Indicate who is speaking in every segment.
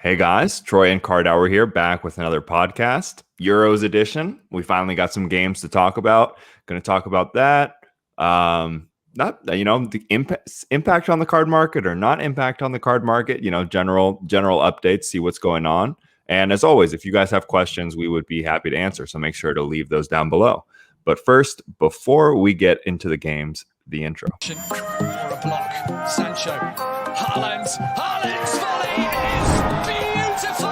Speaker 1: Hey guys, Troy and Cardauer here, back with another podcast, Euros edition. We finally got some games to talk about. Going to talk about that. Not the impact on the card market or not impact on the card market. General updates, see what's going on. And as always, if you guys have questions, we would be happy to answer. So make sure to leave those down below. But first, before we get into the games, the intro.
Speaker 2: Or a block. Sancho. Haaland's volley is beautiful.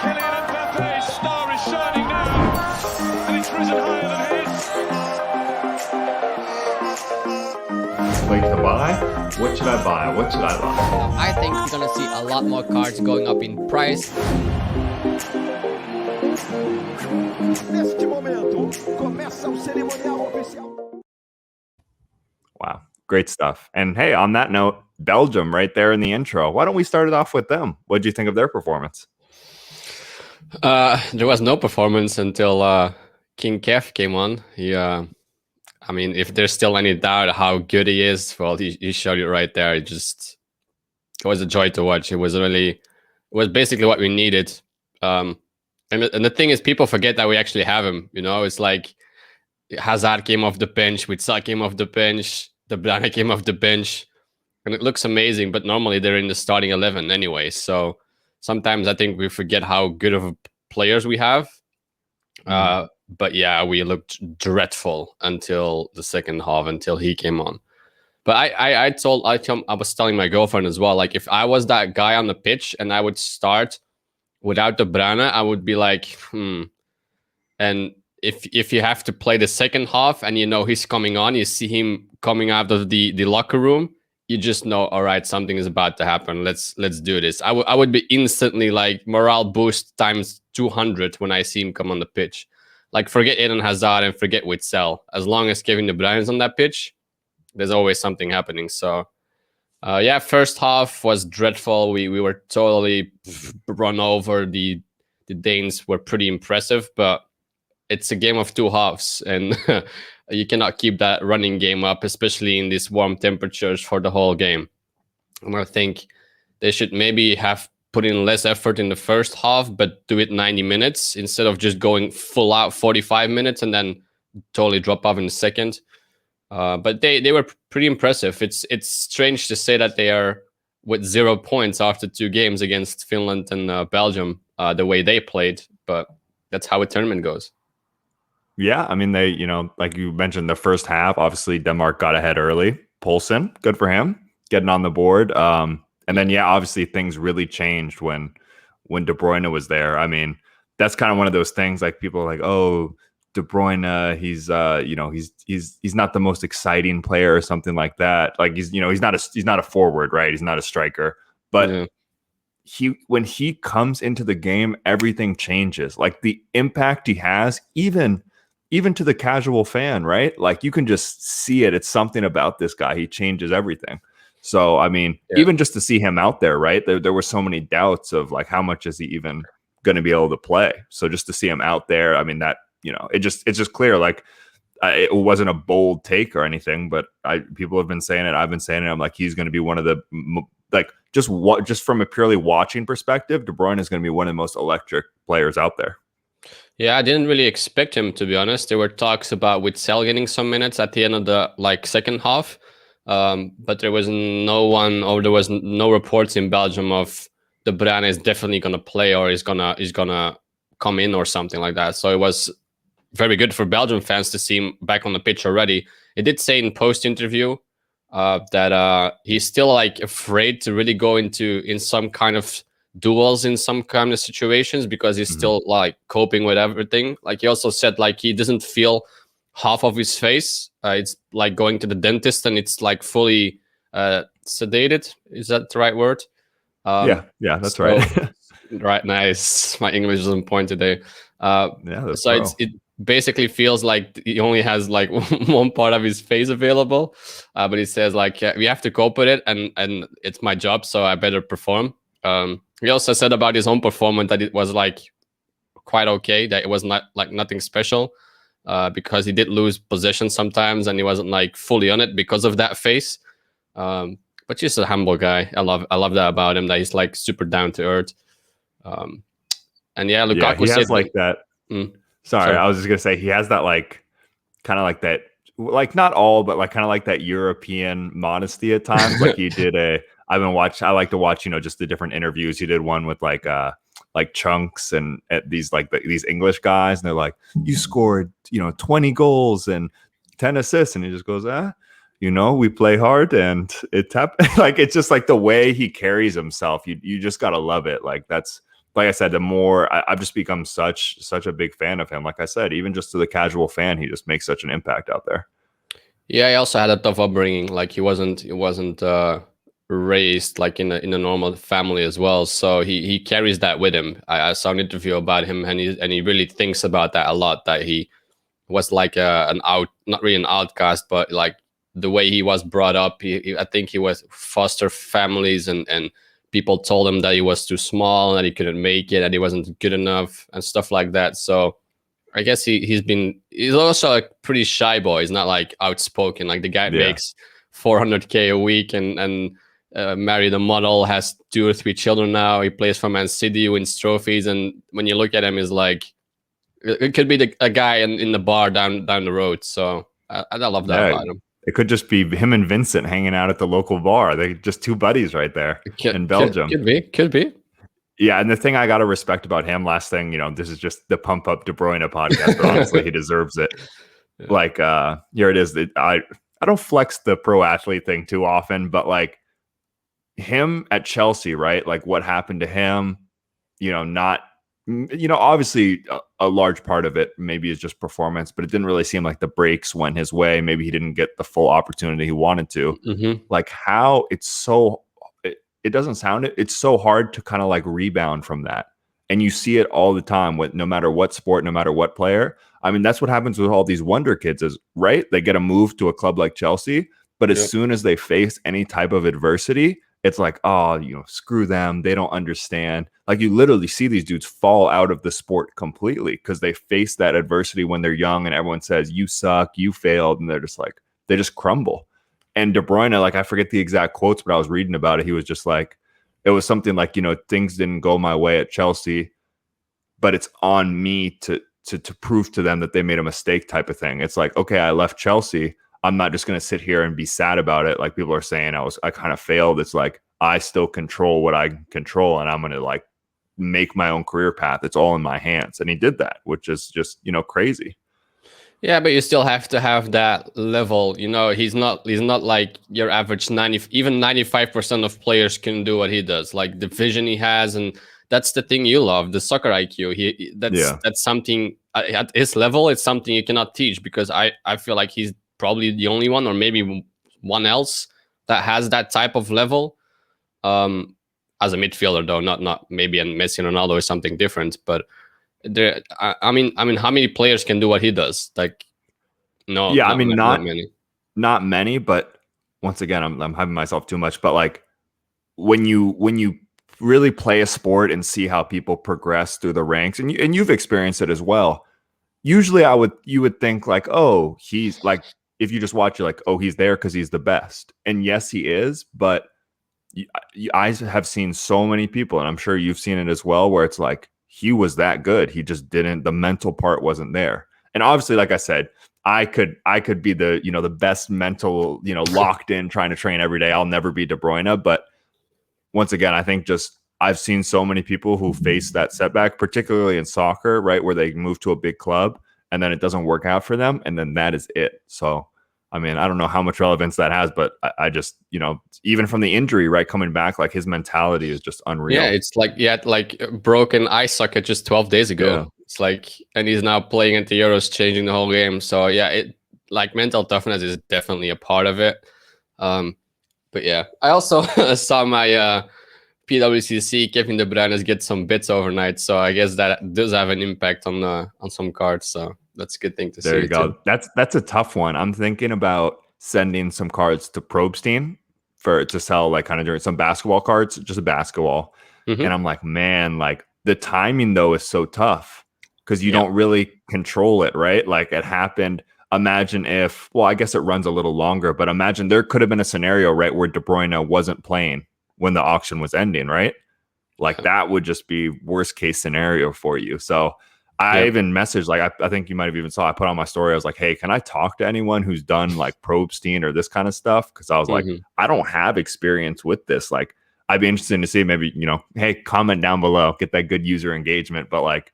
Speaker 2: Kylian Mbappe's star is shining now, and it's risen higher than his.
Speaker 1: Late to buy? What should I buy? What should I buy?
Speaker 3: I think we're gonna see a lot more cards going up in price.
Speaker 4: Neste momento, começa o cerimonial oficial.
Speaker 1: Wow, great stuff. And hey, on that note, Belgium right there in the intro. Why don't we start it off with them? What did you think of their performance?
Speaker 3: There was no performance until King Kev came on. If there's still any doubt how good he is, well, he showed it right there. It was a joy to watch. It was basically what we needed. And the thing is, people forget that we actually have him. It's like Hazard came off the bench, Witsel came off the bench, De Bruyne came off the bench, and it looks amazing. But normally they're in the starting 11 anyway. So sometimes I think we forget how good of players we have. But yeah, we looked dreadful until the second half, until he came on. But I was telling my girlfriend as well, like if I was that guy on the pitch and I would start without De Bruyne, I would be like, And if you have to play the second half and he's coming on, you see him coming out of the locker room, you just know, all right, something is about to happen. Let's do this. I would be instantly like morale boost times 200 when I see him come on the pitch. Like forget Eden Hazard and forget Witsel. As long as Kevin De Bruyne is on that pitch, there's always something happening. So first half was dreadful. We were totally run over. The Danes were pretty impressive, but it's a game of two halves, and you cannot keep that running game up, especially in these warm temperatures for the whole game. And I think they should maybe have put in less effort in the first half, but do it 90 minutes instead of just going full out 45 minutes and then totally drop off in the second. But they were pretty impressive. It's strange to say that they are with 0 points after 2 games against Finland and Belgium, the way they played, but that's how a tournament goes.
Speaker 1: Yeah, I mean, they, like you mentioned, the first half, obviously Denmark got ahead early. Poulsen, good for him, getting on the board. And then, obviously things really changed when De Bruyne was there. I mean, that's kind of one of those things, like people are like, oh, De Bruyne, he's not the most exciting player or something like that. Like he's not a forward, right? He's not a striker, but when he comes into the game, everything changes. Like the impact he has, even to the casual fan, right? Like you can just see it. It's something about this guy. He changes everything. So, I mean, even just to see him out there, right? There were so many doubts of like, how much is he even going to be able to play? So just to see him out there, I mean, that, it's just clear. Like it wasn't a bold take or anything, but people have been saying it. I've been saying it. I'm like, he's going to be one of the, like, just from a purely watching perspective, De Bruyne is going to be one of the most electric players out there.
Speaker 3: Yeah, I didn't really expect him, to be honest. There were talks about Witsel getting some minutes at the end of the second half, but there was no reports in Belgium of De Bruyne is definitely going to play or is gonna come in or something like that. So it was very good for Belgian fans to see him back on the pitch already. It did say in post interview that he's still like afraid to really go in some kind of duels in some kind of situations because he's still like coping with everything. Like he also said, like he doesn't feel half of his face. It's like going to the dentist and it's like fully sedated. Is that the right word?
Speaker 1: Yeah, that's right.
Speaker 3: Right, nice. My English is on point today. It basically feels like he only has like one part of his face available, but he says like we have to cope with it, and it's my job, so I better perform. He also said about his own performance that it was like quite okay, that it was not like nothing special, because he did lose possession sometimes and he wasn't like fully on it because of that face. But just a humble guy. I love that about him, that he's like super down to earth. And yeah,
Speaker 1: Yeah,
Speaker 3: Lukaku
Speaker 1: he
Speaker 3: said
Speaker 1: has like that.
Speaker 3: Mm,
Speaker 1: Sorry,
Speaker 3: sorry.
Speaker 1: I was just gonna say he has that like kind of like that, like not all, but like kind of like that European modesty at times. Like he did I like to watch, just the different interviews. He did one with like Chunks and at these like these English guys, and they're like, you scored 20 goals and 10 assists, and he just goes, we play hard and like it's just like the way he carries himself. You just gotta love it. Like that's like I said, the more I've just become such a big fan of him. Like I said, even just to the casual fan, he just makes such an impact out there.
Speaker 3: Yeah, he also had a tough upbringing. Like he wasn't raised like in a normal family as well. So he carries that with him. I saw an interview about him, and he really thinks about that a lot. That he was like not really an outcast, but like the way he was brought up. I think he was foster families, and people told him that he was too small, that he couldn't make it, that he wasn't good enough, and stuff like that. So I guess he's also a pretty shy boy. He's not like outspoken. Like the guy
Speaker 1: Yeah.
Speaker 3: makes 400K a week and married a model, has 2 or 3 children now. He plays for Man City, wins trophies, and when you look at him, he's like it could be a guy in the bar down the road. So I love that about him.
Speaker 1: It could just be him and Vincent hanging out at the local bar. They're just two buddies right there in Belgium.
Speaker 3: Could be.
Speaker 1: Yeah, and the thing I got to respect about him, last thing, this is just the Pump Up De Bruyne podcast, but honestly, he deserves it.
Speaker 3: Yeah.
Speaker 1: Like, here it is. I don't flex the pro athlete thing too often, but like him at Chelsea, right? Like what happened to him, obviously a large part of it maybe is just performance, but it didn't really seem like the breaks went his way. Maybe he didn't get the full opportunity he wanted to.
Speaker 3: Mm-hmm.
Speaker 1: Like how it doesn't sound it. It's so hard to kind of like rebound from that. And you see it all the time with no matter what sport, no matter what player. I mean, that's what happens with all these wonder kids is right. They get a move to a club like Chelsea, but as soon as they face any type of adversity, it's like, oh, screw them. They don't understand. Like you literally see these dudes fall out of the sport completely because they face that adversity when they're young and everyone says, you suck, you failed. And they're just like, they just crumble. And De Bruyne, like, I forget the exact quotes, but I was reading about it. He was just like, it was something like, things didn't go my way at Chelsea, but it's on me to prove to them that they made a mistake type of thing. It's like, okay, I left Chelsea. I'm not just going to sit here and be sad about it. Like people are saying, I kind of failed. It's like, I still control what I control and I'm going to like make my own career path. It's all in my hands. And he did that, which is just, crazy.
Speaker 3: Yeah, but you still have to have that level. He's not like your average 95% of players can do what he does. Like the vision he has, and that's the thing you love, the soccer IQ. That's something at his level. It's something you cannot teach because I feel like he's probably the only one, or maybe one else that has that type of level. As a midfielder, though, not maybe a Messi and Ronaldo is something different, but. I mean, how many players can do what he does? Like, no.
Speaker 1: Yeah,
Speaker 3: not many.
Speaker 1: Not many, but once again, I'm having myself too much. But like, when you really play a sport and see how people progress through the ranks, and you've experienced it as well. Usually, you would think like, oh, he's like, if you just watch, you're like, oh, he's there because he's the best, and yes, he is. But I have seen so many people, and I'm sure you've seen it as well, where it's like. He was that good. He just didn't. The mental part wasn't there. And obviously, like I said, I could be the the best mental locked in trying to train every day. I'll never be De Bruyne. But once again, I think just I've seen so many people who face that setback, particularly in soccer, right, where they move to a big club and then it doesn't work out for them, and then that is it. So. I mean, I don't know how much relevance that has, but I just, even from the injury, right, coming back, like his mentality is just unreal.
Speaker 3: Yeah, it's like broken eye socket just 12 days ago. Yeah. It's like, and he's now playing at the Euros, changing the whole game. So yeah, it like mental toughness is definitely a part of it. But yeah, I also saw my PWCC Kevin De Bruyne get some bits overnight, so I guess that does have an impact on some cards. So. That's a good thing to see.
Speaker 1: There you go.
Speaker 3: Too.
Speaker 1: That's a tough one. I'm thinking about sending some cards to Probstein to sell, like kind of during some basketball cards, just a basketball. Mm-hmm. And I'm like, man, like the timing though is so tough because you don't really control it, right? Like it happened. Imagine if, well, I guess it runs a little longer, but imagine there could have been a scenario, right, where De Bruyne wasn't playing when the auction was ending, right? Like that would just be worst case scenario for you. So I even messaged, like, I think you might have even saw, I put on my story. I was like, hey, can I talk to anyone who's done like Probstein or this kind of stuff? Cause I was like, I don't have experience with this. Like, I'd be interested to see maybe, hey, comment down below, get that good user engagement. But like,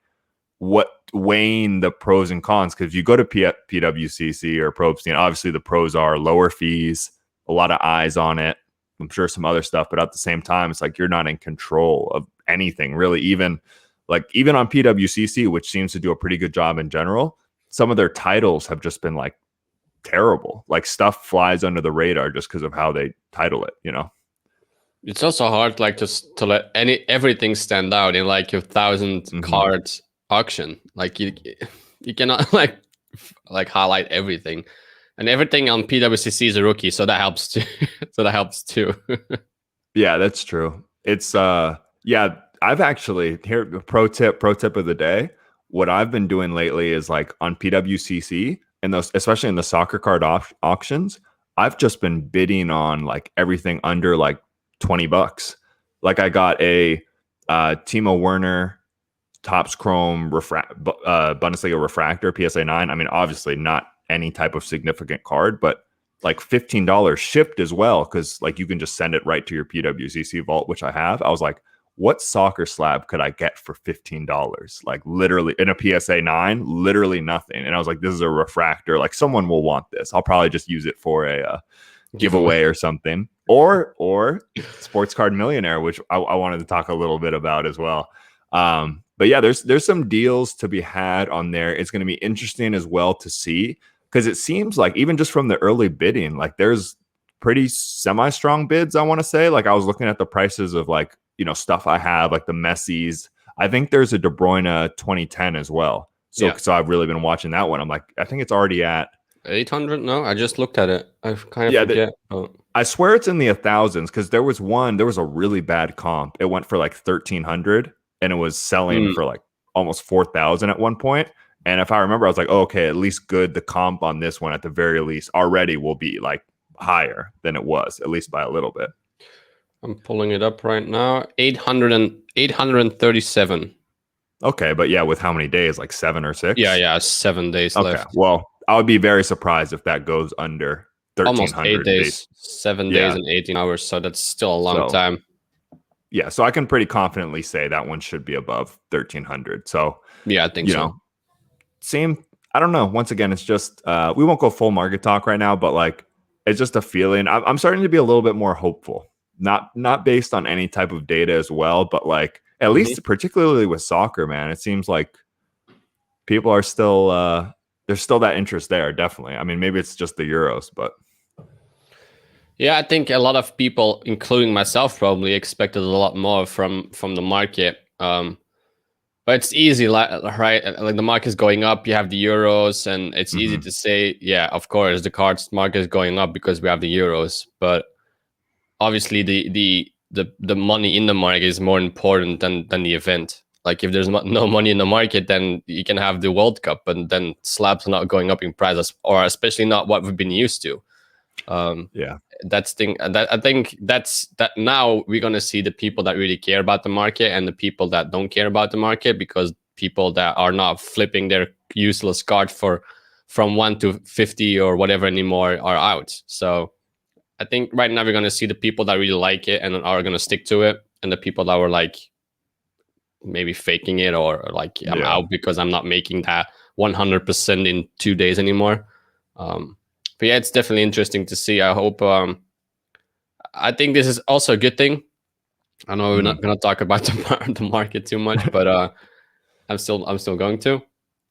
Speaker 1: what weighing the pros and cons? Because if you go to PWCC or Probstein, obviously the pros are lower fees, a lot of eyes on it. I'm sure some other stuff, but at the same time, it's like you're not in control of anything really. Even on PWCC, which seems to do a pretty good job in general, some of their titles have just been like terrible. Like stuff flies under the radar just because of how they title it,
Speaker 3: It's also hard like to let everything stand out in like your 1,000 cards auction. Like you cannot like highlight everything. And everything on PWCC is a rookie, so that helps too.
Speaker 1: Yeah, that's true. It's I've actually, here, pro tip of the day. What I've been doing lately is like on PWCC and those, especially in the soccer card auctions, I've just been bidding on like everything under like $20. Like I got a Timo Werner Topps Chrome Bundesliga refractor PSA 9. I mean, obviously not any type of significant card, but like $15 shipped as well, because like you can just send it right to your PWCC vault, which I have. I was like, what soccer slab could I get for $15? Like literally in a PSA 9, literally nothing. And I was like, this is a refractor. Like someone will want this. I'll probably just use it for a giveaway or something. Or Sports Card Millionaire, which I wanted to talk a little bit about as well. But yeah, there's some deals to be had on there. It's going to be interesting as well to see, because it seems like even just from the early bidding, like there's pretty semi-strong bids, I want to say. Like I was looking at the prices of like, stuff I have, like the Messis. I think there's a De Bruyne 2010 as well. So I've really been watching that one. I'm like, I think it's already at
Speaker 3: 800. No, I just looked at it. I kind of forget.
Speaker 1: I swear it's in the thousands, because there was a really bad comp. It went for like 1,300 and it was selling for like almost 4,000 at one point. And if I remember, I was like, oh, okay, at least good. The comp on this one at the very least already will be like higher than it was, at least by a little bit.
Speaker 3: I'm pulling it up right now. 837.
Speaker 1: Okay, but yeah, with how many days? Like 7 or 6?
Speaker 3: Yeah, 7 days left.
Speaker 1: Well, I would be very surprised if that goes under 1,300.
Speaker 3: Almost 8 days. 7 days and 18 hours. So that's still a long time.
Speaker 1: Yeah, so I can pretty confidently say that one should be above 1,300. So
Speaker 3: yeah, I think so.
Speaker 1: I don't know. Once again, it's just we won't go full market talk right now, but like it's just a feeling. I'm starting to be a little bit more hopeful. Not based on any type of data as well, but like at least particularly with soccer, man, it seems like people are still there's still that interest there, definitely. I mean, maybe it's just the Euros, but
Speaker 3: yeah, I think a lot of people, including myself, probably expected a lot more from the market. But it's easy, right? Like the market's going up, you have the Euros, and it's easy to say, yeah, of course, the cards market is going up because we have the Euros. But obviously, the money in the market is more important than the event. Like if there's no money in the market, then you can have the World Cup, and then slabs are not going up in prices, or especially not what we've been used to. That's thing. I think that's now we're gonna see the people that really care about the market and the people that don't care about the market, because people that are not flipping their useless card from 1 to 50 or whatever anymore are out. So I think right now we're gonna see the people that really like it and are gonna stick to it, and the people that were like maybe faking it or like I'm out because I'm not making that 100% in 2 days anymore. But yeah, it's definitely interesting to see. I hope. I think this is also a good thing. I know we're not going to talk about the market too much, but I'm still going to.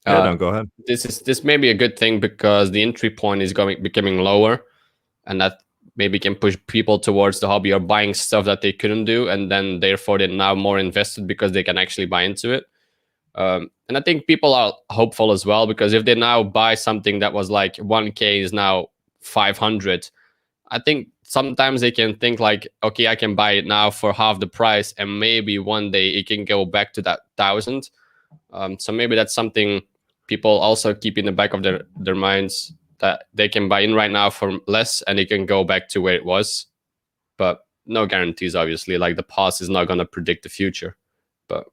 Speaker 1: No, go ahead.
Speaker 3: This may be a good thing because the entry point is becoming lower, and that maybe can push people towards the hobby or buying stuff that they couldn't do, and then therefore they're now more invested because they can actually buy into it. And I think people are hopeful as well, because if they now buy something that was like 1K is now 500, I think sometimes they can think like, okay, I can buy it now for half the price, and maybe one day it can go back to that 1,000. So maybe that's something people also keep in the back of their minds, that they can buy in right now for less and it can go back to where it was. But no guarantees, obviously. Like the past is not going to predict the future, but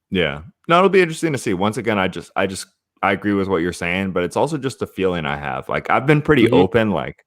Speaker 1: Yeah. No, it'll be interesting to see. Once again, I agree with what you're saying, but it's also just a feeling I have. Like I've been pretty
Speaker 3: Mhm.
Speaker 1: open. Like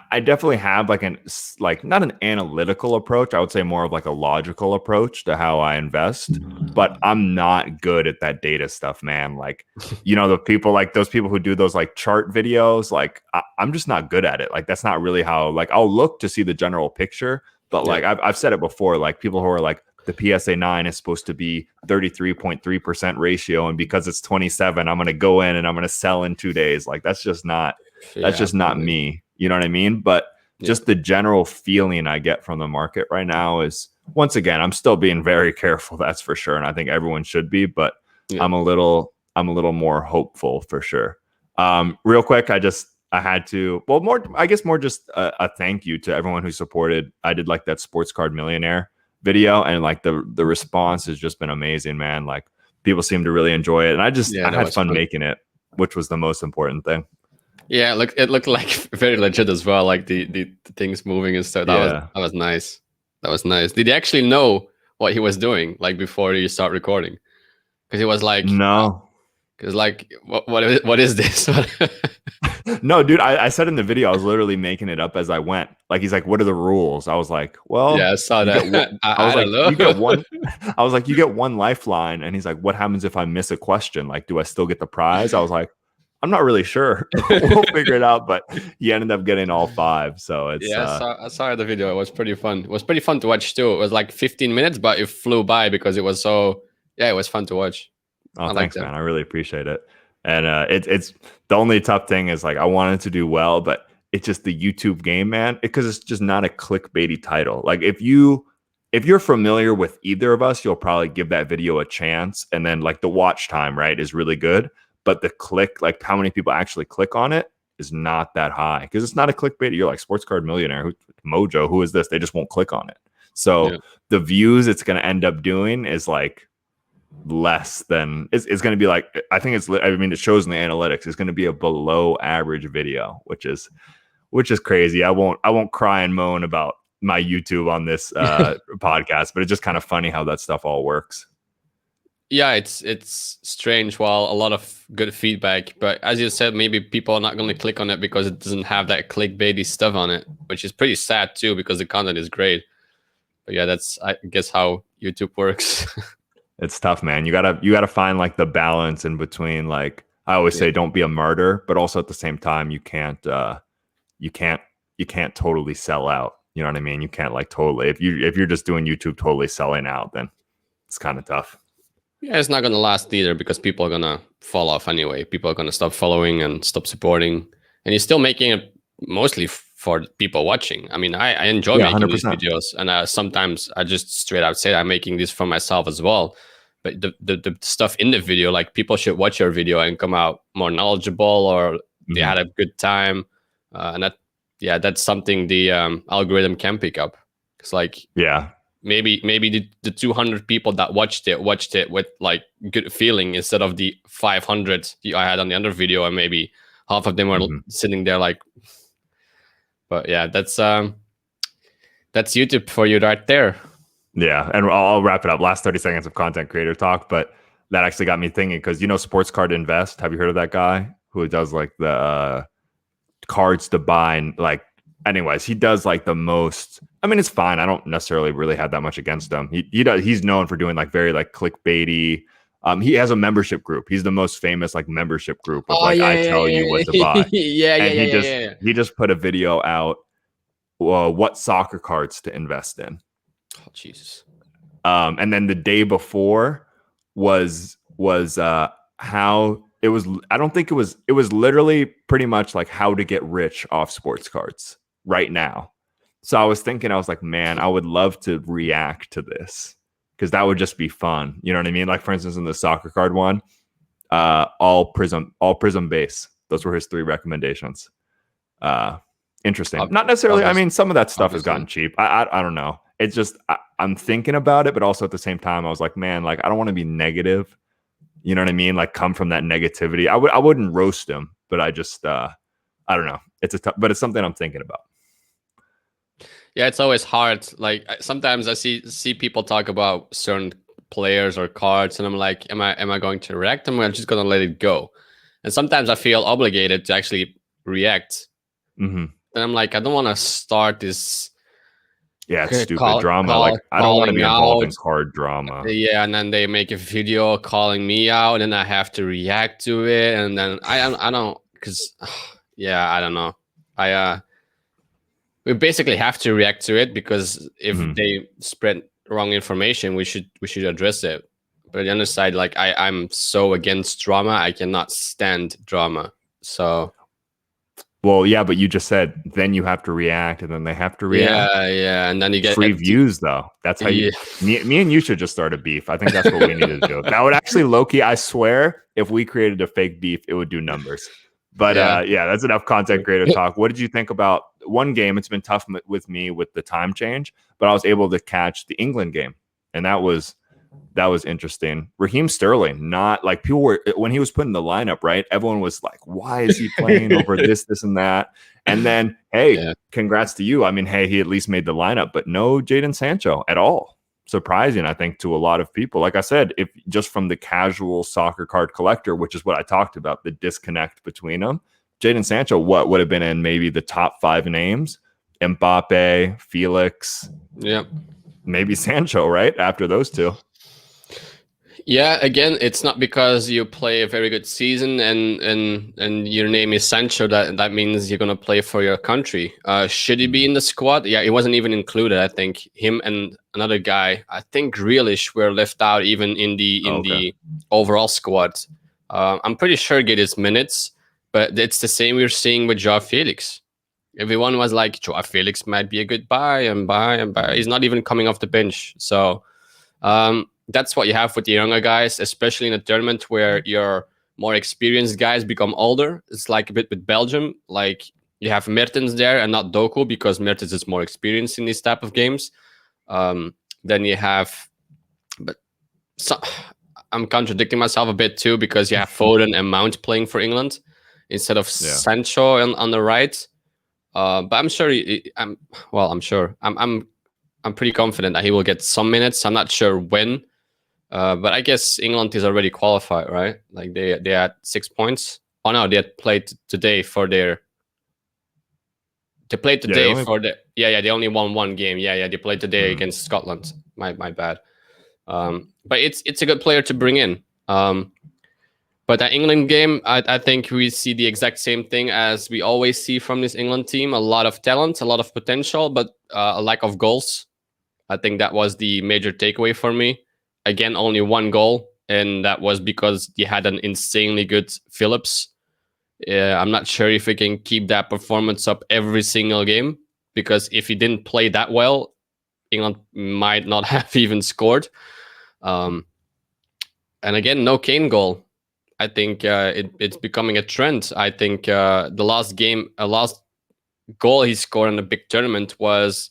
Speaker 1: I definitely have like not an analytical approach. I would say more of like a logical approach to how I invest. But I'm not good at that data stuff, man. Like, the people like those people who do those like chart videos, like I'm just not good at it. Like that's not really how, like I'll look to see the general picture, but
Speaker 3: Yeah.
Speaker 1: like I've said it before, like people who are like the PSA 9 is supposed to be 33.3% ratio, and because it's 27, I'm gonna go in and I'm gonna sell in 2 days. Like that's just not
Speaker 3: Yeah, absolutely.
Speaker 1: me. You know what I mean? But
Speaker 3: Yeah.
Speaker 1: just the general feeling I get from the market right now is, once again, I'm still being very careful, that's for sure. And I think everyone should be, but
Speaker 3: Yeah.
Speaker 1: I'm a little more hopeful for sure. Real quick, I had to, well, more just a thank you to everyone who supported. I did like that Sports Card Millionaire video, and like the response has just been amazing, man. Like people seem to really enjoy it. And I
Speaker 3: That
Speaker 1: had
Speaker 3: was
Speaker 1: fun
Speaker 3: fun.
Speaker 1: making it, which was the most important thing.
Speaker 3: Yeah, it looked like very legit as well, like the things moving and stuff.
Speaker 1: Yeah.
Speaker 3: That was nice. That was nice. Did he actually know what he was doing, like before you start recording? Because he was like,
Speaker 1: No.
Speaker 3: because like, what is this?
Speaker 1: No, dude, I said in the video, I was literally making it up as I went. Like, he's like, what are the rules? I was like,
Speaker 3: Yeah,
Speaker 1: well,
Speaker 3: I saw
Speaker 1: you get
Speaker 3: that.
Speaker 1: one. I
Speaker 3: I
Speaker 1: was
Speaker 3: don't
Speaker 1: like,
Speaker 3: know.
Speaker 1: you get one. I was like, you get one lifeline. And he's like, what happens if I miss a question? Like, do I still get the prize? I was like, I'm not really sure. We'll figure it out. But he ended up getting all 5. So it's,
Speaker 3: Yeah, I saw the video. It was pretty fun. It was pretty fun to watch too. It was like 15 minutes, but it flew by because it was so. Yeah, it was fun to watch.
Speaker 1: oh,
Speaker 3: I like
Speaker 1: thanks,
Speaker 3: that.
Speaker 1: man. I really appreciate it. And it's the only tough thing is like I wanted to do well, but it's just the YouTube game, man. Because it's just not a clickbaity title. Like if you're familiar with either of us, you'll probably give that video a chance. And then like the watch time, right, is really good. But the click, like how many people actually click on it, is not that high because it's not a clickbait. You're like Sports Card Millionaire, Mojo, who is this? They just won't click on it. So
Speaker 3: Yeah.
Speaker 1: the views it's going to end up doing is like less than it's going to be like, I think it shows in the analytics, it's going to be a below average video, which is crazy. I won't cry and moan about my YouTube on this podcast, but it's just kind of funny how that stuff all works.
Speaker 3: Yeah, it's strange. While a lot of good feedback, but as you said, maybe people are not going to click on it because it doesn't have that clickbaity stuff on it, which is pretty sad too because the content is great. But yeah, that's I guess how YouTube works.
Speaker 1: It's tough, man. You gotta find like the balance in between. Like I always say, don't be a martyr, but also at the same time, you can't totally sell out. You know what I mean? You can't like totally, if you're just doing YouTube totally selling out, then it's kind of tough.
Speaker 3: Yeah, it's not going to last either because people are going to fall off anyway. People are going to stop following and stop supporting. And you're still making it mostly for people watching. I mean, I enjoy making
Speaker 1: 100%.
Speaker 3: these videos. And sometimes I just straight out say I'm making this for myself as well. But the stuff in the video, like people should watch your video and come out more knowledgeable or they had a good time. And that's something the algorithm can pick up. It's like,
Speaker 1: Yeah.
Speaker 3: Maybe the 200 people that watched it with like good feeling instead of the 500 I had on the other video, and maybe half of them were sitting there like. But yeah, that's YouTube for you right there.
Speaker 1: Yeah, and I'll wrap it up. Last 30 seconds of content creator talk, but that actually got me thinking because Sports Card Invest. Have you heard of that guy who does like the cards to buy? Like, anyways, he does like the most. I mean, it's fine. I don't necessarily really have that much against him. He's known for doing like very like clickbaity. He has a membership group. He's the most famous like membership group of I tell you what to buy. He just put a video out. What soccer cards to invest in.
Speaker 3: Oh Jesus!
Speaker 1: And then the day before was how it was. I don't think it was. It was literally pretty much like how to get rich off sports cards right now. So I was thinking, I was like, man, I would love to react to this because that would just be fun. You know what I mean? Like for instance, in the soccer card one, all prism base. Those were his 3 recommendations. Interesting. Not necessarily. I mean, some of that stuff has gotten cheap. I don't know. It's just I'm thinking about it, but also at the same time, I was like, man, like I don't want to be negative. You know what I mean? Like come from that negativity. I wouldn't roast him, but I just I don't know. It's but it's something I'm thinking about.
Speaker 3: Yeah, it's always hard. Like sometimes I see people talk about certain players or cards, and I'm like, am I going to react? Am I just gonna let it go? And sometimes I feel obligated to actually react.
Speaker 1: Hmm.
Speaker 3: And I'm like, I don't want to start this
Speaker 1: Yeah, it's stupid drama. Like, I don't want to
Speaker 3: calling
Speaker 1: be involved in
Speaker 3: out.
Speaker 1: card drama.
Speaker 3: Yeah, and then they make a video calling me out, and I have to react to it, and then I don't, because yeah, I don't know. I we basically have to react to it, because if
Speaker 1: Mhm.
Speaker 3: they spread wrong information, we should address it. But on the other side, like I'm so against drama, I cannot stand drama. So
Speaker 1: Well, yeah, but you just said then you have to react, and then they have to react.
Speaker 3: yeah, and then you get
Speaker 1: Free views, though. That's how you.
Speaker 3: yeah,
Speaker 1: Me and you should just start a beef. I think that's what we need to do. That would actually, Loki. I swear, if we created a fake beef, it would do numbers. But
Speaker 3: yeah.
Speaker 1: yeah, that's enough content creator talk. What did you think about one game? It's been tough with me with the time change, but I was able to catch the England game, and that was interesting. Raheem Sterling, not like people were when he was put in the lineup, right? Everyone was like, why is he playing over this, and that? And then, hey,
Speaker 3: Yeah.
Speaker 1: congrats to you. I mean, hey, he at least made the lineup, but no Jadon Sancho at all. Surprising, I think, to a lot of people. Like I said, if just from the casual soccer card collector, which is what I talked about, the disconnect between them, Jadon Sancho, what would have been in maybe the top 5 names? Mbappe, Felix,
Speaker 3: Yeah.
Speaker 1: maybe Sancho, right? After those two.
Speaker 3: Yeah, again, it's not because you play a very good season and your name is Sancho that means you're gonna play for your country. Should he be in the squad? Yeah, he wasn't even included. I think him and another guy, I think Grealish, were left out even in the overall squad. I'm pretty sure get his minutes, but it's the same we're seeing with Joao Felix. Everyone was like, Joao Felix might be a good buy and buy and buy. He's not even coming off the bench, so. That's what you have with the younger guys, especially in a tournament where your more experienced guys become older. It's like a bit with Belgium. Like you have Mertens there and not Doku, because Mertens is more experienced in these type of games. Then you have, but so, I'm contradicting myself a bit too, because you have Foden and Mount playing for England instead of Sancho on the right. But I'm sure I'm pretty confident that he will get some minutes. I'm not sure when. But I guess England is already qualified, right? Like they had 6 points. Oh no, they had played today for their. They played today for the. Yeah. They only won one game. Yeah. They played today against Scotland. My bad. But it's a good player to bring in. But that England game, I think we see the exact same thing as we always see from this England team. A lot of talent, a lot of potential, but a lack of goals. I think that was the major takeaway for me. Again, only one goal, and that was because he had an insanely good Phillips. I'm not sure if he can keep that performance up every single game, because if he didn't play that well, England might not have even scored. And again, no Kane goal. I think it's becoming a trend. I think the last goal he scored in a big tournament was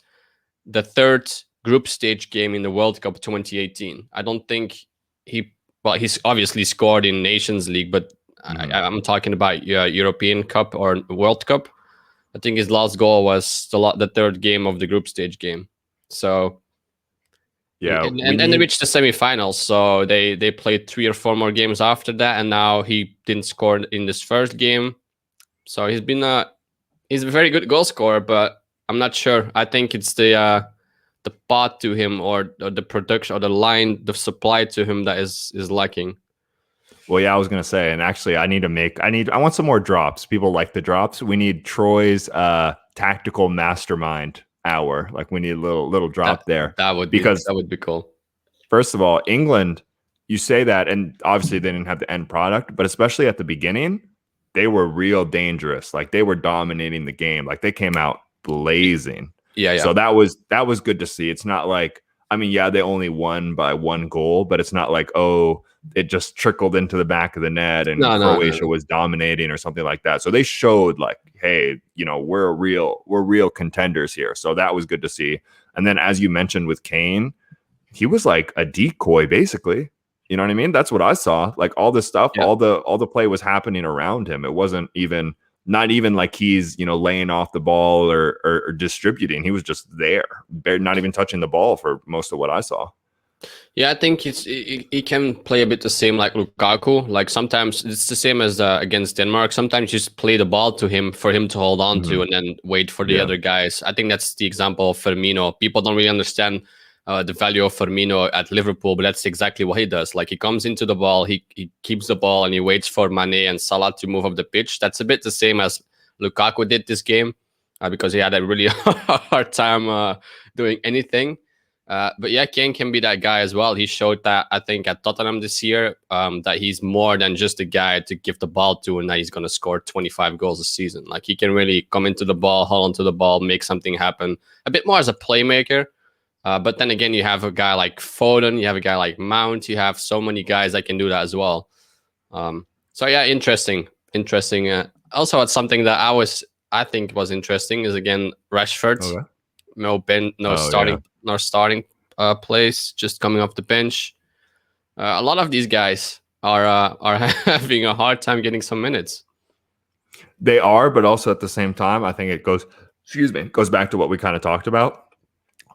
Speaker 3: the third group stage game in the World Cup 2018. I don't think he's obviously scored in Nations League, but I'm talking about European Cup or World Cup. I think his last goal was the third game of the group stage game. So
Speaker 1: yeah,
Speaker 3: and they reached the semifinals. So they played 3 or 4 more games after that, and now he didn't score in this first game. So he's a very good goal scorer, but I'm not sure. I think it's the path to him or the production or the line, the supply to him that is lacking.
Speaker 1: Well, yeah, I was gonna say, and actually, I want some more drops. People like the drops. We need Troy's tactical mastermind hour. Like we need a little drop there.
Speaker 3: That would be cool.
Speaker 1: First of all, England, you say that, and obviously they didn't have the end product, but especially at the beginning, they were real dangerous. Like they were dominating the game. Like they came out blazing.
Speaker 3: Yeah.
Speaker 1: So that was good to see. It's not like, I mean, yeah, they only won by 1 goal, but it's not like, oh, it just trickled into the back of the net and Croatia was dominating or something like that. So they showed like, hey, we're real contenders here. So that was good to see. And then as you mentioned with Kane, he was like a decoy basically. You know what I mean? That's what I saw. Like all this stuff, all the play was happening around him. It wasn't even not even like he's, laying off the ball or distributing. He was just there, not even touching the ball for most of what I saw.
Speaker 3: Yeah, I think he can play a bit the same like Lukaku. Like sometimes it's the same as against Denmark. Sometimes you just play the ball to him for him to hold on to and then wait for the other guys. I think that's the example of Firmino. People don't really understand the value of Firmino at Liverpool, but that's exactly what he does. Like he comes into the ball, he keeps the ball, and he waits for Mane and Salah to move up the pitch. That's a bit the same as Lukaku did this game because he had a really hard time doing anything. But yeah, Kane can be that guy as well. He showed that, I think, at Tottenham this year, that he's more than just a guy to give the ball to and that he's going to score 25 goals a season. Like he can really come into the ball, hold onto the ball, make something happen. A bit more as a playmaker. But then again, you have a guy like Foden, you have a guy like Mount, you have so many guys that can do that as well. So yeah, interesting. Also, it's something that I think was interesting is again Rashford.
Speaker 1: Okay.
Speaker 3: No starting place, just coming off the bench. A lot of these guys are having a hard time getting some minutes.
Speaker 1: They are, but also at the same time, I think it goes back to what we kind of talked about.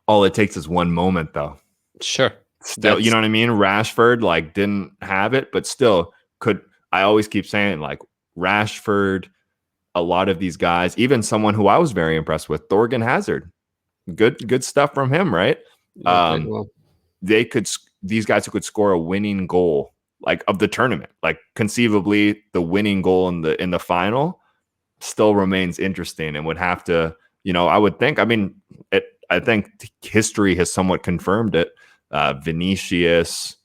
Speaker 1: All it takes is one moment, though.
Speaker 3: Sure.
Speaker 1: Still, you know what I mean? Rashford like didn't have it, but still could. I always keep saying like Rashford, a lot of these guys, even someone who I was very impressed with, Thorgan Hazard. Good stuff from him, right?
Speaker 3: Yeah, well.
Speaker 1: These guys who could score a winning goal like of the tournament, like conceivably the winning goal in the final still remains interesting and would have to, I would think, I think history has somewhat confirmed it. Vinicius,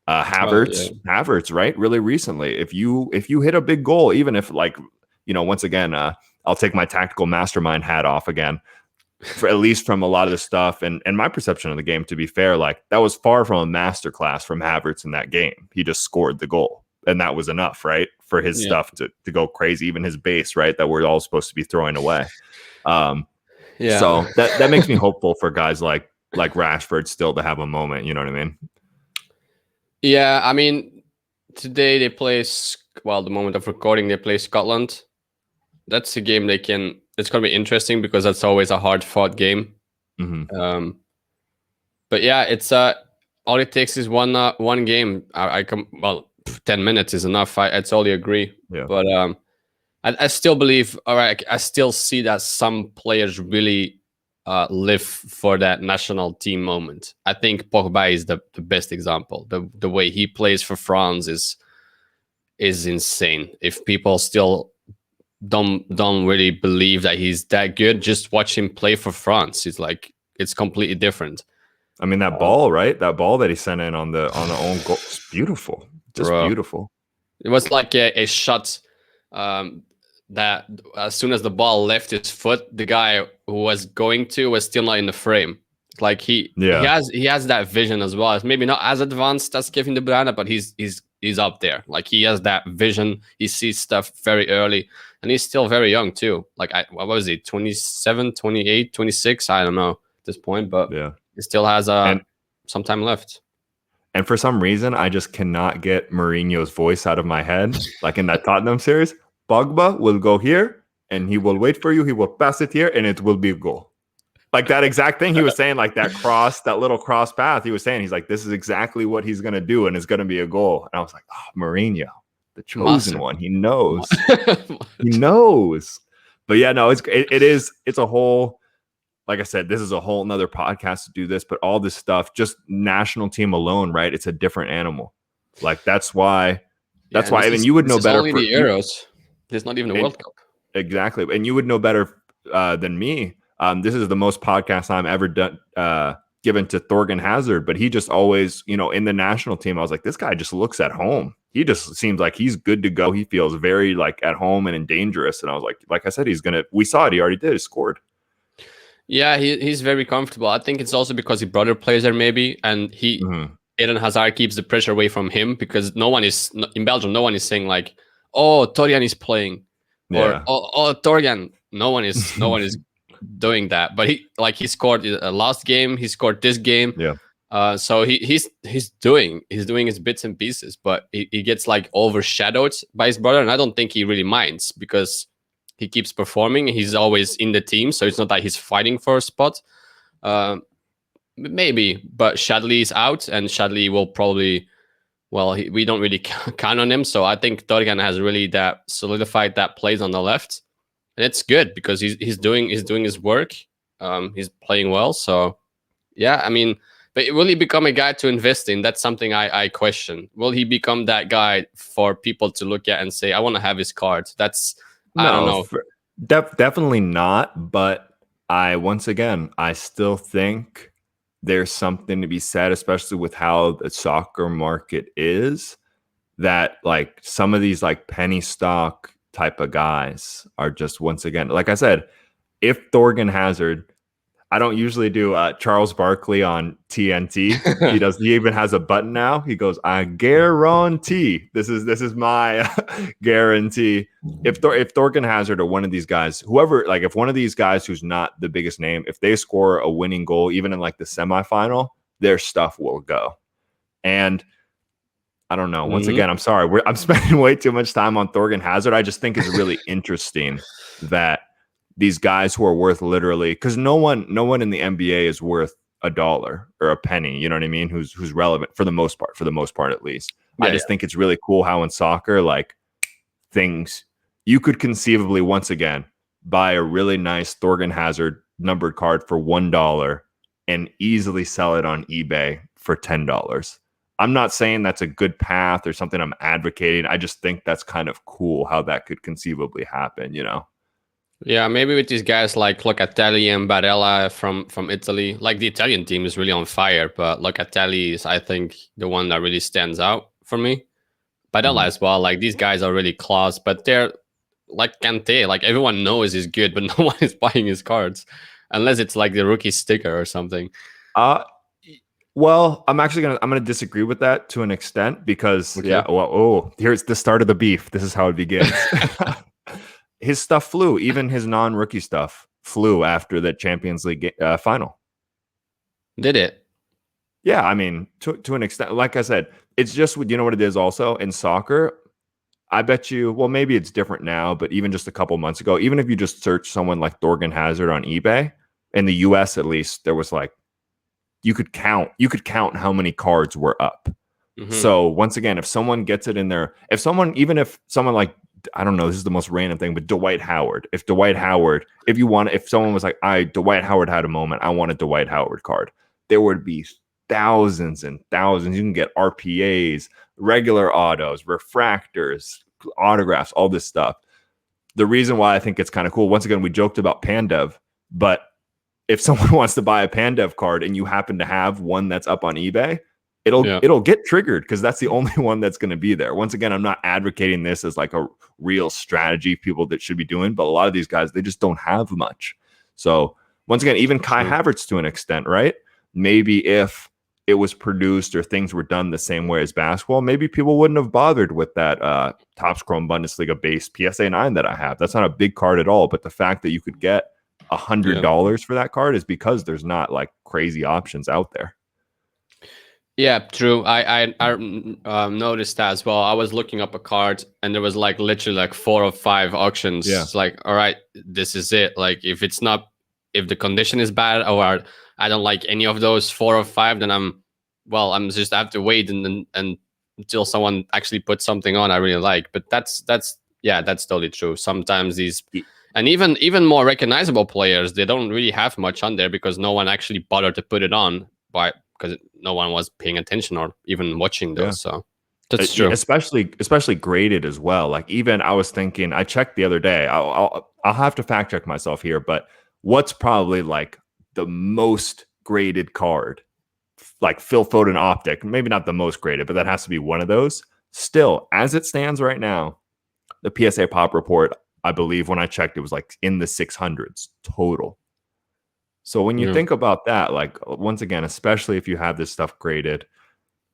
Speaker 1: Havertz, right? Really recently, if you hit a big goal, even if like, once again, I'll take my tactical mastermind hat off again. For at least from a lot of the stuff and my perception of the game, to be fair, like that was far from a masterclass from Havertz in that game. He just scored the goal and that was enough, right? For his stuff to go crazy, even his base, right? That we're all supposed to be throwing away. So that makes me hopeful for guys like Rashford still to have a moment. You know what I mean?
Speaker 3: Yeah, I mean, today they play, the moment of recording, they play Scotland. That's a game it's going to be interesting because that's always a hard fought game.
Speaker 1: Mm-hmm.
Speaker 3: But yeah, it's all it takes is one game. 10 minutes is enough. I totally agree.
Speaker 1: Yeah.
Speaker 3: But I still believe, I still see that some players really live for that national team moment. I think Pogba is the best example. The way he plays for France is insane. If people still don't really believe that he's that good, just watch him play for France. It's completely different.
Speaker 1: I mean, that ball, right? That ball that he sent in on the own goal, it's beautiful. Just beautiful.
Speaker 3: It was like a shot that as soon as the ball left his foot, the guy who was going to was still not in the frame. Like he has that vision as well. It's maybe not as advanced as Kevin De Bruyne, but he's up there. Like he has that vision. He sees stuff very early. And he's still very young too. Like what was he? 27, 28, 26? I don't know at this point, but he still has some time left.
Speaker 1: And for some reason, I just cannot get Mourinho's voice out of my head. Like in that Tottenham series, Pogba will go here and he will wait for you. He will pass it here and it will be a goal. Like that exact thing he was saying, like that little cross path he was saying. He's like, this is exactly what he's going to do and it's going to be a goal. And I was like, oh, Mourinho. The chosen one. He knows. He knows. But yeah, no, it's a whole, like I said, this is a whole nother podcast to do this, but all this stuff, just national team alone, right? It's a different animal. Like that's why even you would know better.
Speaker 3: Only the Euros. There's not even a World Cup.
Speaker 1: Exactly. And you would know better than me. This is the most podcast time ever done given to Thorgan Hazard, but he just always, in the national team, I was like, this guy just looks at home. He just seems like he's good to go. He feels very like at home and dangerous. And I was like I said, we saw it. He already did. He scored.
Speaker 3: Yeah, he's very comfortable. I think it's also because his brother plays there maybe. And Eden Hazard keeps the pressure away from him because in Belgium, no one is saying like, oh, Torian is playing or oh, Thorgan. No one is doing that. But he scored last game. He scored this game.
Speaker 1: Yeah.
Speaker 3: So he's doing his bits and pieces, but he gets like overshadowed by his brother, and I don't think he really minds because he keeps performing. He's always in the team, so it's not that he's fighting for a spot. Maybe, but Shadley is out, and Shadley will probably, well, we don't really count on him. So I think Torgan has really that solidified that place on the left, and it's good because he's doing his work. He's playing well. So yeah, I mean, but will he become a guy to invest in? That's something I question. Will he become that guy for people to look at and say, I want to have his card? I don't know.
Speaker 1: Definitely not. But once again, I still think there's something to be said, especially with how the soccer market is, that like some of these like penny stock type of guys are just, once again, like I said, if Thorgan Hazard, I don't usually do Charles Barkley on TNT. He even has a button now. He goes, I guarantee. This is my guarantee. If Thorgan Hazard or one of these guys, whoever, like if one of these guys who's not the biggest name, if they score a winning goal, even in like the semifinal, their stuff will go. And I don't know. Once again, I'm sorry. I'm spending way too much time on Thorgan Hazard. I just think it's really interesting that these guys who are worth literally, because no one in the NBA is worth $1 or a penny. You know what I mean? Who's relevant for the most part, at least. I just think it's really cool how in soccer, like things you could conceivably once again buy a really nice Thorgan Hazard numbered card for $1 and easily sell it on eBay for $10. I'm not saying that's a good path or something I'm advocating. I just think that's kind of cool how that could conceivably happen, you know?
Speaker 3: Yeah, maybe with these guys like Locatelli and Barella from Italy. Like the Italian team is really on fire, but Locatelli is, I think, the one that really stands out for me. Barella as well. Like these guys are really class, but they're like Kante. Like everyone knows he's good, but no one is buying his cards unless it's like the rookie sticker or something.
Speaker 1: Well, I'm gonna disagree with that to an extent because here's the start of the beef. This is how it begins. His stuff flew. Even his non-rookie stuff flew after the Champions League final.
Speaker 3: Did it?
Speaker 1: Yeah, I mean, to an extent. Like I said, it's just, you know what it is also? In soccer, I bet you, well, maybe it's different now, but even just a couple months ago, even if you just search someone like Thorgan Hazard on eBay, in the US at least, there was like, you could count how many cards were up. So once again, if someone gets it in there, if someone like, I don't know, this is the most random thing, but Dwight Howard. If someone was like, Dwight Howard had a moment, I want a Dwight Howard card, there would be thousands and thousands. You can get RPAs, regular autos, refractors, autographs, all this stuff. The reason why I think it's kind of cool, once again, we joked about Pandev, but if someone wants to buy a Pandev card and you happen to have one that's up on eBay, it'll get triggered because that's the only one that's going to be there. Once again, I'm not advocating this as like a real strategy people that should be doing, but a lot of these guys, they just don't have much. So once again, even Kai Havertz to an extent, right? Maybe if it was produced or things were done the same way as basketball, maybe people wouldn't have bothered with that Topps Chrome Bundesliga base PSA 9 that I have. That's not a big card at all, but the fact that you could get $100 for that card is because there's not like crazy options out there.
Speaker 3: Yeah, true. I noticed that as well. I was looking up a card and there was like literally like 4 or 5 auctions. Yeah. It's like, all right, this is it. Like if the condition is bad or I don't like any of those 4 or 5, then I'm just have to wait and until someone actually puts something on I really like. But that's totally true. Sometimes these and even more recognizable players, they don't really have much on there because no one actually bothered to put it on because no one was paying attention or even watching those. Yeah. So that's true.
Speaker 1: Especially graded as well. Like even I was thinking, I checked the other day. I'll have to fact check myself here, but what's probably like the most graded card? Like Phil Foden Optic, maybe not the most graded, but that has to be one of those. Still, as it stands right now, the PSA Pop report, I believe when I checked, it was like in the 600s total. So when you think about that, like once again, especially if you have this stuff graded,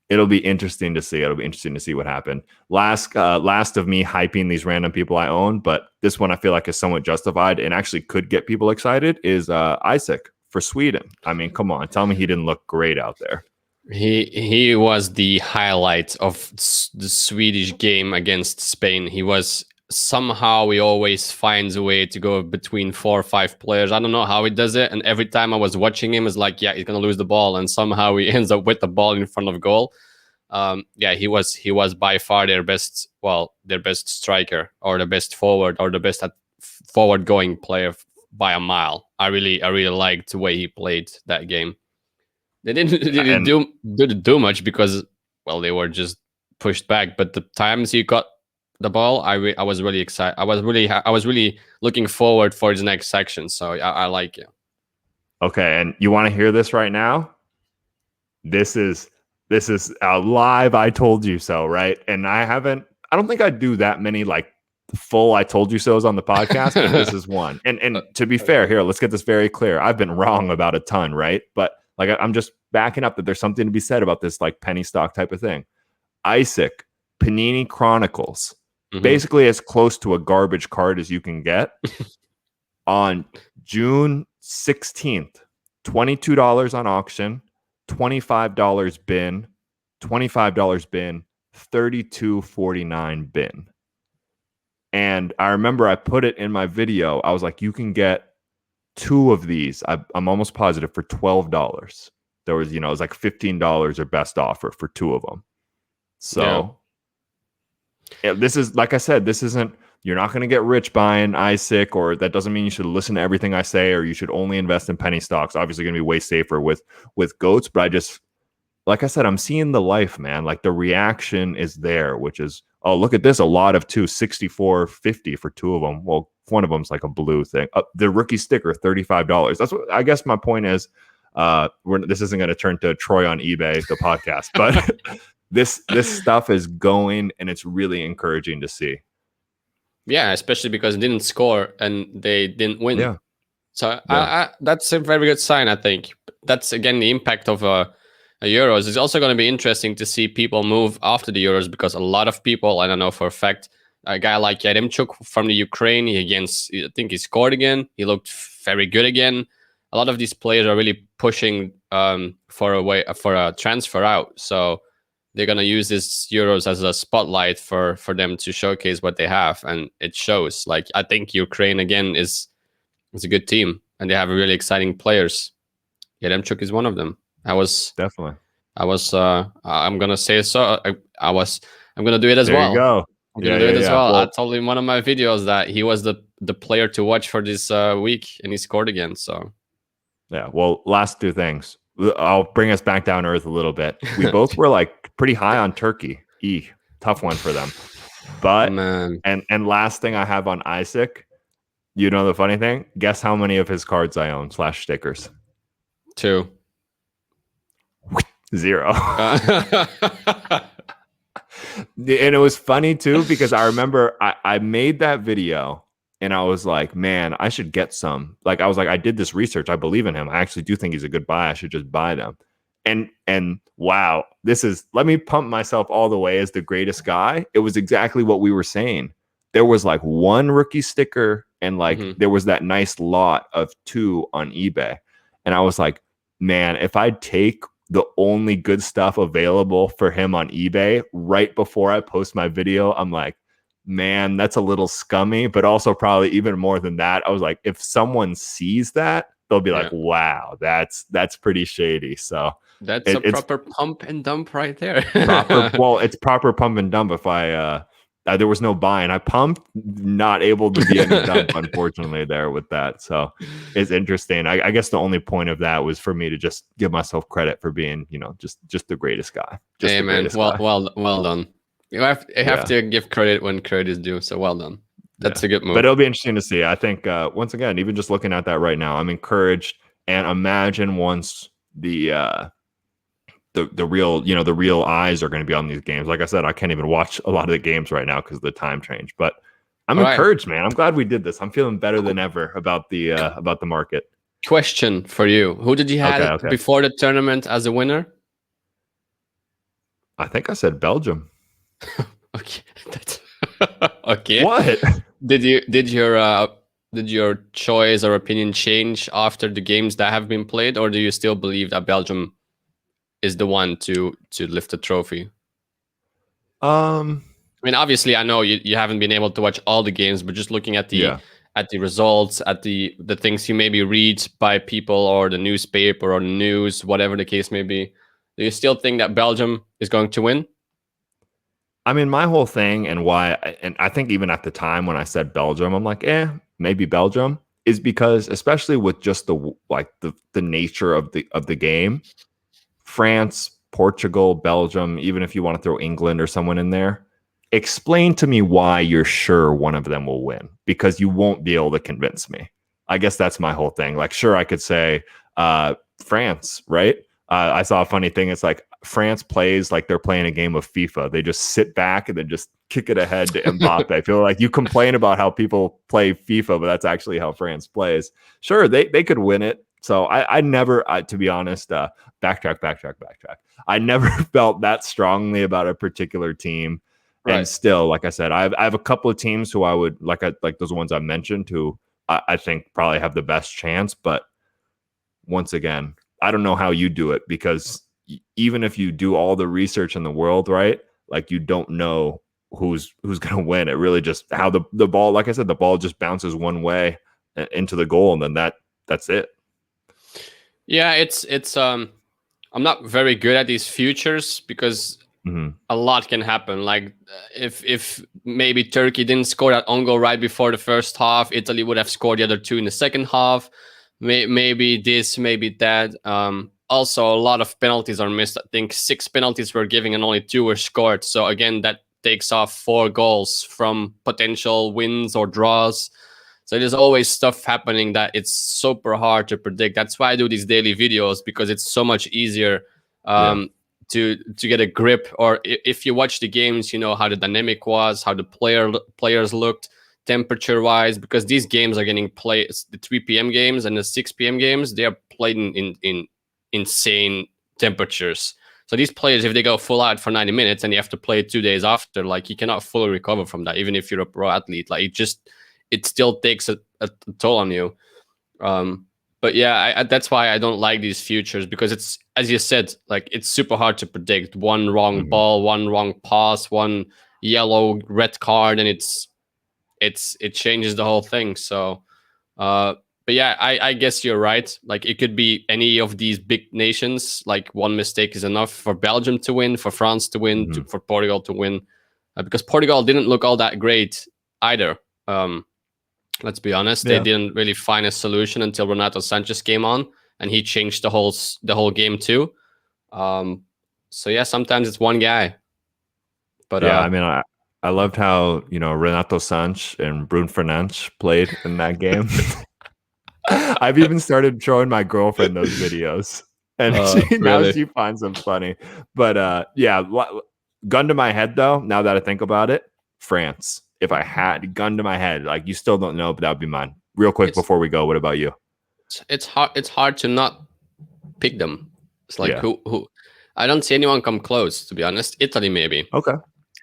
Speaker 1: it'll be interesting to see. It'll be interesting to see what happened. Last of me hyping these random people I own, but this one I feel like is somewhat justified and actually could get people excited is Isaac for Sweden. I mean, come on, tell me he didn't look great out there.
Speaker 3: He was the highlight of the Swedish game against Spain. He was somehow he always finds a way to go between 4 or 5 players. I don't know how he does it. And every time I was watching him, it's like, yeah, he's gonna lose the ball, and somehow he ends up with the ball in front of goal. Yeah, he was by far their best striker, or the best forward, or the best forward going player by a mile. I really liked the way he played that game. They didn't do much because, well, they were just pushed back. But the times he got the ball, I was really excited. I was really looking forward for the next section. So I like it.
Speaker 1: Okay, and you want to hear this right now? This is a live I told you so, right? And I don't think I do that many like full I told you so's on the podcast, but this is one. And to be fair, here, let's get this very clear. I've been wrong about a ton, right? But like I'm just backing up that there's something to be said about this like penny stock type of thing. Isaac, Panini Chronicles, basically as close to a garbage card as you can get. On June 16th, $22 on auction, $25 bin, $25 bin, $32.49 bin. And I remember I put it in my video. I was like, you can get 2 of these. I'm almost positive for $12. There was, it was like $15 or best offer for 2 of them. So this is, like I said, this isn't, you're not going to get rich buying Isaac, or that doesn't mean you should listen to everything I say, or you should only invest in penny stocks. Obviously going to be way safer with GOATs, but I just, like I said, I'm seeing the life, man. Like the reaction is there, which is, oh, look at this. A lot of 2, $64.50 for 2 of them. Well, one of them's like a blue thing. The rookie sticker, $35. That's what I guess my point is. This isn't going to turn to Troy on eBay, the podcast, but this stuff is going, and it's really encouraging to see.
Speaker 3: Yeah, especially because they didn't score and they didn't win.
Speaker 1: Yeah.
Speaker 3: So that's a very good sign, I think. That's, again, the impact of Euros. It's also going to be interesting to see people move after the Euros, because a lot of people, I don't know for a fact, a guy like Yaremchuk from the Ukraine, I think he scored again. He looked very good again. A lot of these players are really pushing for a transfer out. So they're going to use this Euros as a spotlight for them to showcase what they have. And it shows. Like, I think Ukraine, again, is a good team, and they have really exciting players. Yaremchuk is one of them. I'm gonna say so. I'm gonna do it as well.
Speaker 1: There you go.
Speaker 3: I'm gonna do it as well. I told him in one of my videos that he was the player to watch for this week, and he scored again. So
Speaker 1: yeah. Well, last 2 things. I'll bring us back down to earth a little bit. We both were like pretty high on Turkey. Tough one for them. But and last thing I have on Isaac, the funny thing? Guess how many of his cards I own / stickers?
Speaker 3: 2.
Speaker 1: 0. And it was funny too, because I remember I made that video and I was like, man, I should get some. Like, I was like, I did this research. I believe in him. I actually do think he's a good buy. I should just buy them. And wow, let me pump myself all the way as the greatest guy. It was exactly what we were saying. There was like 1 rookie sticker, and like there was that nice lot of 2 on eBay. And I was like, man, if I take the only good stuff available for him on eBay right before I post my video, I'm like, man, that's a little scummy, but also probably even more than that. I was like, if someone sees that, they'll be like, wow, that's pretty shady. So
Speaker 3: that's a proper pump and dump right there.
Speaker 1: Well, it's proper pump and dump. If there was no buy, and I pumped, not able to be any dump, unfortunately, there with that. So it's interesting. I guess the only point of that was for me to just give myself credit for being, just the greatest guy.
Speaker 3: Hey, man, well done. You have to give credit when credit is due. So well done. That's a good move.
Speaker 1: But it'll be interesting to see. I think once again, even just looking at that right now, I'm encouraged. And imagine once the real, the real eyes are going to be on these games. Like I said, I can't even watch a lot of the games right now because of the time change. But I'm encouraged, man. I'm glad we did this. I'm feeling better than ever about the market.
Speaker 3: Question for you: who did you have before the tournament as a winner?
Speaker 1: I think I said Belgium.
Speaker 3: Okay. Okay.
Speaker 1: What?
Speaker 3: Did your choice or opinion change after the games that have been played, or do you still believe that Belgium is the one to lift the trophy?
Speaker 1: I
Speaker 3: I mean, obviously, I know you haven't been able to watch all the games, but just looking at
Speaker 1: Yeah.
Speaker 3: the results, at the things you maybe read by people or the newspaper or the news, whatever the case may be, do you still think that Belgium is going to win?
Speaker 1: I mean, my whole thing and why, and I think even at the time when I said Belgium, I'm like, maybe Belgium, is because especially with just the nature of the game, France, Portugal, Belgium, even if you want to throw England or someone in there, explain to me why you're sure one of them will win, because you won't be able to convince me. I guess that's my whole thing. Like, sure, I could say France, right? I saw a funny thing. It's like France plays like they're playing a game of FIFA. They just sit back and then just kick it ahead to Mbappe. I feel like you complain about how people play FIFA, but that's actually how France plays. Sure, they could win it. So I never, to be honest, backtrack. I never felt that strongly about a particular team.
Speaker 3: Right.
Speaker 1: And still, like I said, I have a couple of teams who I would like those ones I mentioned who I think probably have the best chance. But once again, I don't know how you do it, because even if you do all the research in the world, right? Like, you don't know who's going to win. It really just how the ball, like I said, the ball just bounces one way into the goal, and then that's it.
Speaker 3: Yeah, it's I'm not very good at these futures because a lot can happen. Like if maybe Turkey didn't score that own goal right before the first half, Italy would have scored the other two in the second half. Maybe this, maybe that. Also, a lot of penalties are missed. I think 6 penalties were given and only 2 were scored. So again, that takes off 4 goals from potential wins or draws. So there's always stuff happening that it's super hard to predict. That's why I do these daily videos, because it's so much easier to get a grip. Or if you watch the games, you know how the dynamic was, how the players looked, temperature wise, because these games are getting played. The 3 p.m. games and the 6 p.m. games, they are played in insane temperatures. So these players, if they go full out for 90 minutes and you have to play 2 days after, like, you cannot fully recover from that, even if you're a pro athlete. Like, it still takes a toll on you. But yeah, that's why I don't like these futures, because it's, as you said, like, it's super hard to predict. One wrong ball, one wrong pass, one yellow, red card, and it changes the whole thing. So, but yeah, I guess you're right. Like, it could be any of these big nations. Like, one mistake is enough for Belgium to win, for France to win, for Portugal to win, because Portugal didn't look all that great either. Let's be honest, they didn't really find a solution until Renato Sanchez came on, and he changed the whole game too. So yeah, sometimes it's one guy. But
Speaker 1: yeah, I mean, I loved how, Renato Sanches and Bruno Fernandes played in that game. I've even started showing my girlfriend those videos, and now she finds them funny. But yeah, gun to my head though, now that I think about it, France. If I had gun to my head, like, you still don't know, but that would be mine. Real quick before we go, what about you?
Speaker 3: It's hard to not pick them. It's like, who I don't see anyone come close, to be honest. Italy, maybe.
Speaker 1: Okay.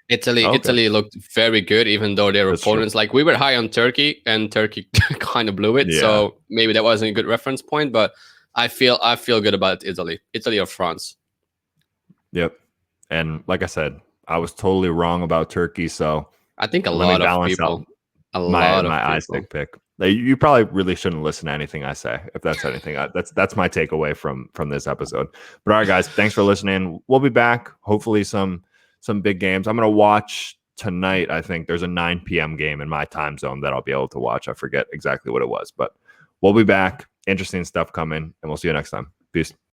Speaker 3: Italy looked very good, even though their opponents, like, we were high on Turkey, and Turkey kind of blew it. Yeah. So maybe that wasn't a good reference point, but I feel good about Italy or France.
Speaker 1: Yep. And like I said, I was totally wrong about Turkey. So
Speaker 3: I think a lot of people,
Speaker 1: my iStick pick. You probably really shouldn't listen to anything I say, if that's anything. That's my takeaway from this episode. But all right, guys, thanks for listening. We'll be back. Hopefully some big games. I'm going to watch tonight. I think there's a 9 p.m. game in my time zone that I'll be able to watch. I forget exactly what it was, but we'll be back. Interesting stuff coming, and we'll see you next time. Peace.